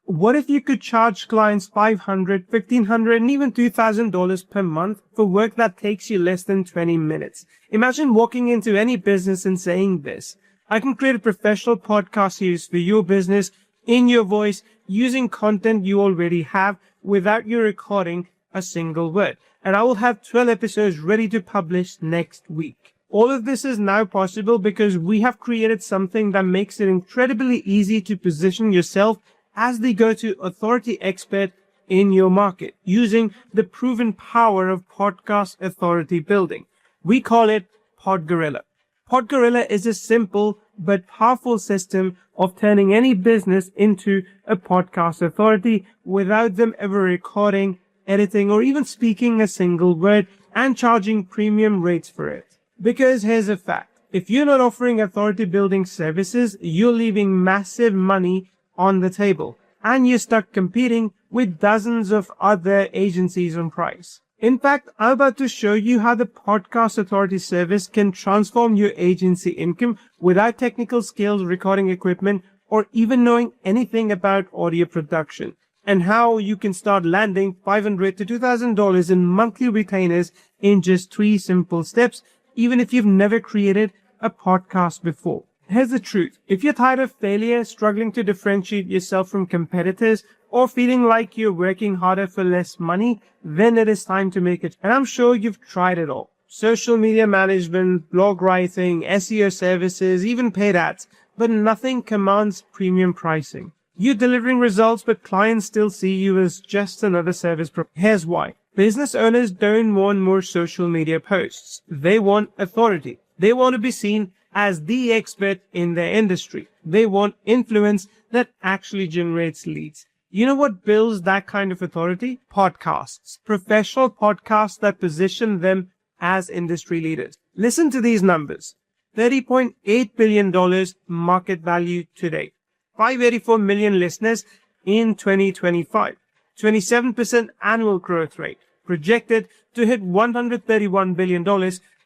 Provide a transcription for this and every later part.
What if you could charge clients $500, $1,500, and even $2,000 per month for work that takes you less than 20 minutes? Imagine walking into any business and saying this: I can create a professional podcast series for your business in your voice using content you already have without you recording a single word. And I will have 12 episodes ready to publish next week. All of this is now possible because we have created something that makes it incredibly easy to position yourself as the go-to authority expert in your market using the proven power of podcast authority building. We call it PodGorilla. PodGorilla is a simple but powerful system of turning any business into a podcast authority without them ever recording, editing, or even speaking a single word, and charging premium rates for it. Because here's a fact: if you're not offering authority building services, you're leaving massive money on the table, and you're stuck competing with dozens of other agencies on price. In fact, I'm about to show you how the podcast authority service can transform your agency income without technical skills, recording equipment, or even knowing anything about audio production, and how you can start landing $500 to $2,000 in monthly retainers in just 3 simple steps, even if you've never created a podcast before. Here's the truth: if you're tired of failure, struggling to differentiate yourself from competitors, or feeling like you're working harder for less money, then it is time to make it. And I'm sure you've tried it all: social media management, blog writing, SEO services, even paid ads, but nothing commands premium pricing. You're delivering results, but clients still see you as just another service provider. Here's why: business owners don't want more social media posts. They want authority. They want to be seen as the expert in their industry. They want influence that actually generates leads. You know what builds that kind of authority? Podcasts. Professional podcasts that position them as industry leaders. Listen to these numbers: $30.8 billion market value today, 584 million listeners in 2025, 27% annual growth rate, projected to hit $131 billion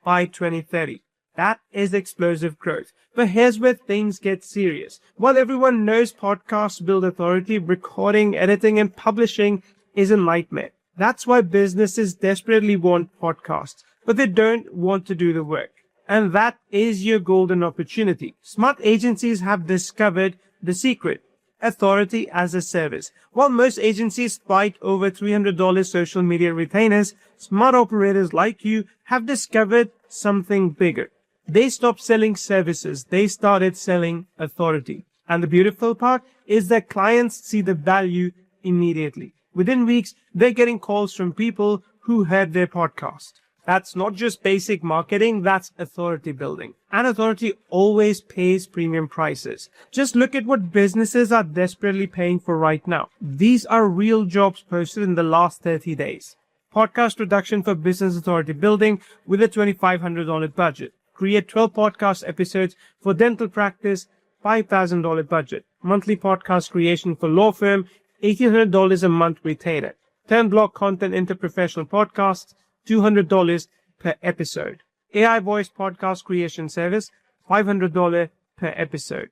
by 2030. That is explosive growth. But here's where things get serious. While everyone knows podcasts build authority, recording, editing, and publishing is a nightmare. That's why businesses desperately want podcasts, but they don't want to do the work. And that is your golden opportunity. Smart agencies have discovered the secret: authority as a service. While most agencies fight over $300 social media retainers, smart operators like you have discovered something bigger. They stopped selling services. They started selling authority. And the beautiful part is that clients see the value immediately. Within weeks, they're getting calls from people who heard their podcast. That's not just basic marketing, that's authority building. And authority always pays premium prices. Just look at what businesses are desperately paying for right now. These are real jobs posted in the last 30 days. Podcast production for business authority building with a $2,500 budget. Create 12 podcast episodes for dental practice, $5,000 budget. Monthly podcast creation for law firm, $1,800 a month retainer. Turn blog content into professional podcasts, $200 per episode. AI voice podcast creation service, $500 per episode.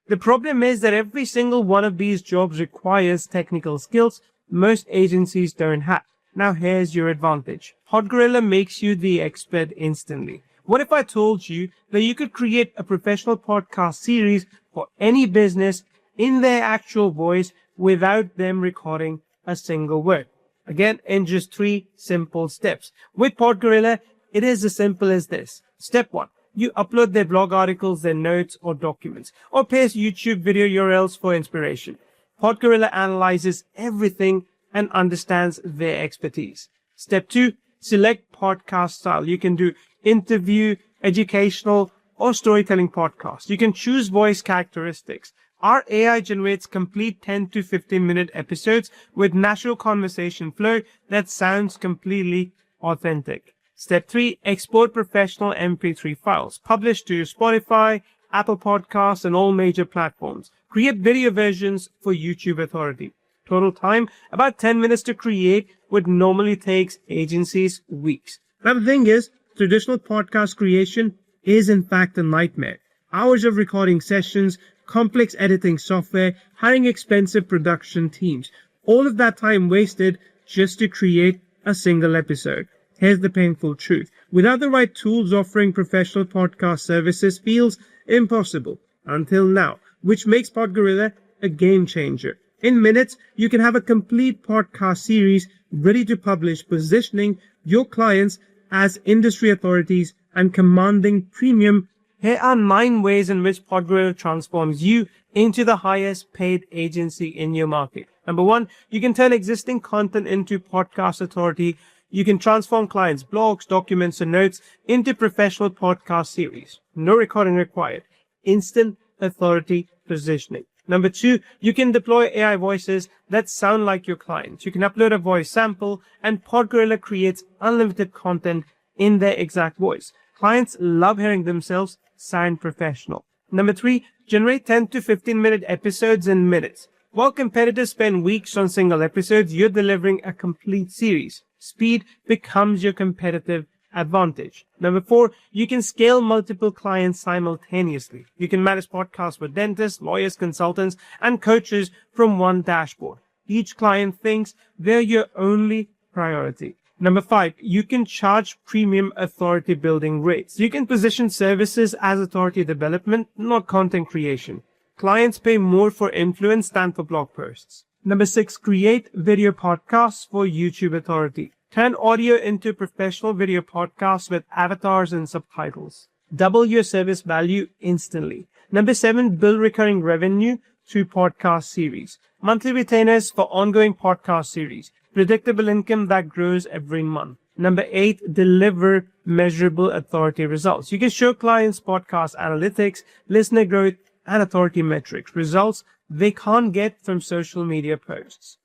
The problem is that every single one of these jobs requires technical skills most agencies don't have. Now here's your advantage. PodGorilla makes you the expert instantly. What if I told you that you could create a professional podcast series for any business in their actual voice without them recording a single word? Again, in just 3 simple steps. With PodGorilla, it is as simple as this. Step 1. You upload their blog articles, their notes or documents, or paste YouTube video URLs for inspiration. PodGorilla analyzes everything and understands their expertise. Step 2. Select podcast style. You can do interview, educational, or storytelling podcasts. You can choose voice characteristics. Our AI generates complete 10 to 15 minute episodes with natural conversation flow that sounds completely authentic. Step 3. Export professional MP3 files. Publish to Spotify, Apple Podcasts, and all major platforms. Create video versions for YouTube authority. Total time, about 10 minutes to create, what normally takes agencies weeks. Now the thing is, traditional podcast creation is in fact a nightmare. Hours of recording sessions, complex editing software, hiring expensive production teams. All of that time wasted just to create a single episode. Here's the painful truth. Without the right tools, offering professional podcast services feels impossible until now, which makes PodGorilla a game changer. In minutes, you can have a complete podcast series ready to publish, positioning your clients as industry authorities and commanding premium. Here are 9 ways in which PodGorilla transforms you into the highest paid agency in your market. Number 1, you can turn existing content into podcast authority. You can transform clients' blogs, documents, and notes into professional podcast series. No recording required. Instant authority positioning. Number 2, you can deploy AI voices that sound like your clients. You can upload a voice sample and PodGorilla creates unlimited content in their exact voice. Clients love hearing themselves sound professional. Number 3, generate 10 to 15-minute episodes in minutes. While competitors spend weeks on single episodes, you're delivering a complete series. Speed becomes your competitive advantage. Number 4, you can scale multiple clients simultaneously. You can manage podcasts for dentists, lawyers, consultants, and coaches from one dashboard. Each client thinks they're your only priority. Number 5, you can charge premium authority building rates. You can position services as authority development, not content creation. Clients pay more for influence than for blog posts. Number 6, create video podcasts for YouTube authority. Turn audio into professional video podcasts with avatars and subtitles. Double your service value instantly. Number 7, build recurring revenue through podcast series. Monthly retainers for ongoing podcast series. Predictable income that grows every month. Number 8, deliver measurable authority results. You can show clients podcast analytics, listener growth, and authority metrics. Results they can't get from social media posts.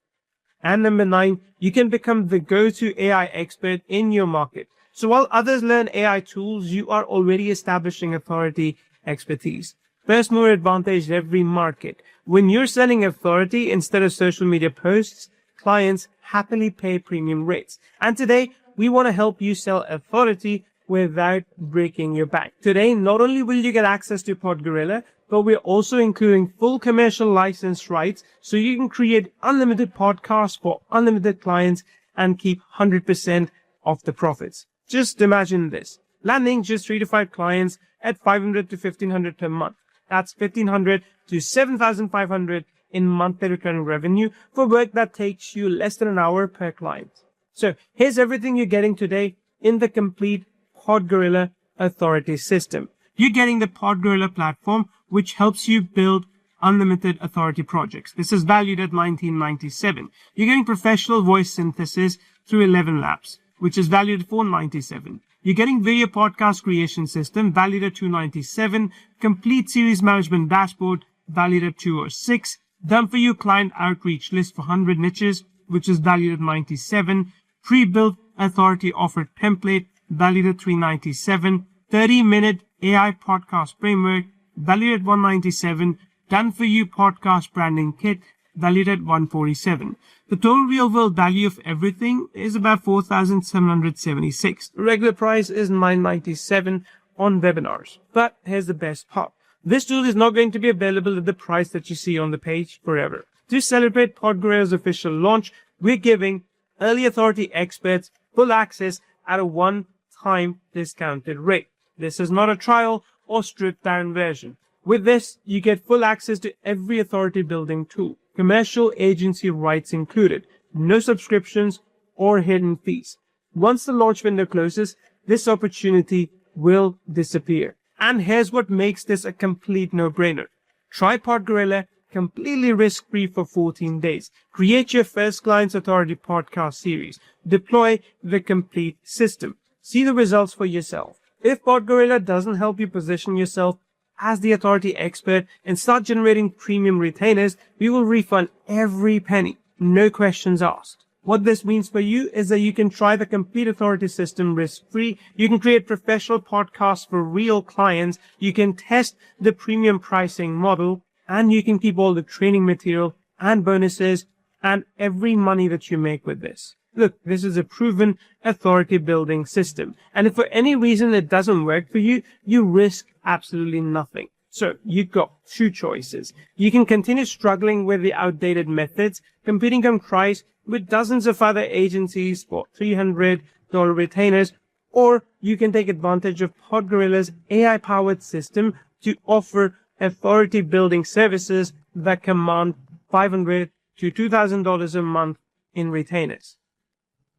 And number 9, you can become the go-to AI expert in your market. So while others learn AI tools, you are already establishing authority expertise. First mover advantage in every market. When you're selling authority instead of social media posts, clients happily pay premium rates. And today, we want to help you sell authority without breaking your bank. Today, not only will you get access to PodGorilla, but we're also including full commercial license rights so you can create unlimited podcasts for unlimited clients and keep 100% of the profits. Just imagine this. Landing just 3 to 5 clients at $500 to $1,500 per month. That's $1,500 to $7,500 in monthly recurring revenue for work that takes you less than an hour per client. So here's everything you're getting today in the complete PodGorilla authority system. You're getting the PodGorilla platform, which helps you build unlimited authority projects. This is valued at $19.97. You're getting professional voice synthesis through 11 Labs, which is valued at $4.97. You're getting video podcast creation system, valued at $2.97. Complete series management dashboard, valued at $206. Done for you client outreach list for 100 niches, which is valued at $97. Pre-built authority offer template, valued at $397. 30-minute AI podcast framework, valued at $197. Done for you podcast branding kit, valued at $147. The total real world value of everything is about $4,776. The regular price is $997 on webinars. But here's the best part. This tool is not going to be available at the price that you see on the page forever. To celebrate PodGorilla's official launch, we're giving early authority experts full access at a one-time discounted rate. This is not a trial or stripped down version. With this, you get full access to every authority building tool. Commercial agency rights included. No subscriptions or hidden fees. Once the launch window closes, this opportunity will disappear. And here's what makes this a complete no-brainer. Try PodGorilla completely risk-free for 14 days. Create your first client's authority podcast series. Deploy the complete system. See the results for yourself. If PodGorilla doesn't help you position yourself as the authority expert and start generating premium retainers, we will refund every penny. No questions asked. What this means for you is that you can try the complete authority system risk-free. You can create professional podcasts for real clients. You can test the premium pricing model, and you can keep all the training material and bonuses and every money that you make with this. Look, this is a proven authority building system. And if for any reason it doesn't work for you, you risk absolutely nothing. So you've got two choices. You can continue struggling with the outdated methods, competing on price with dozens of other agencies for $300 retainers, or you can take advantage of PodGorilla's AI-powered system to offer authority building services that command $500 to $2,000 a month in retainers.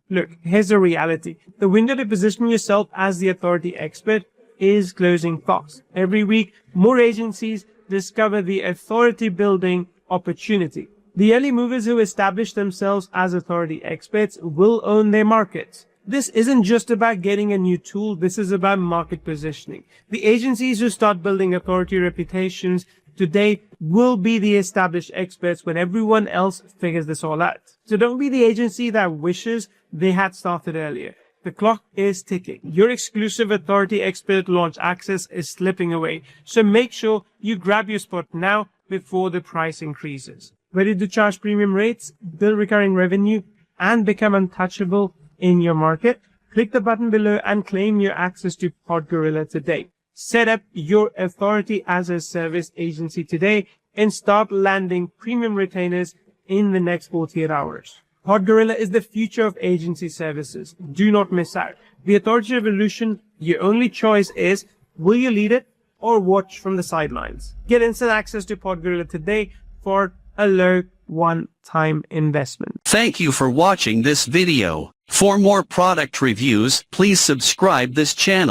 Look, here's the reality. The window to position yourself as the authority expert is closing fast. Every week, more agencies discover the authority building opportunity. The early movers who establish themselves as authority experts will own their markets. This isn't just about getting a new tool, this is about market positioning. The agencies who start building authority reputations today will be the established experts when everyone else figures this all out. So don't be the agency that wishes they had started earlier. The clock is ticking. Your exclusive authority expert launch access is slipping away. So make sure you grab your spot now before the price increases. Ready to charge premium rates, build recurring revenue, and become untouchable in your market? Click the button below and claim your access to PodGorilla today. Set up your authority as a service agency today and start landing premium retainers in the next 48 hours. PodGorilla is the future of agency services. Do not miss out. The authority revolution, your only choice is, will you lead it or watch from the sidelines? Get instant access to PodGorilla today for a low one-time investment. Thank you for watching this video. For more product reviews, please subscribe this channel.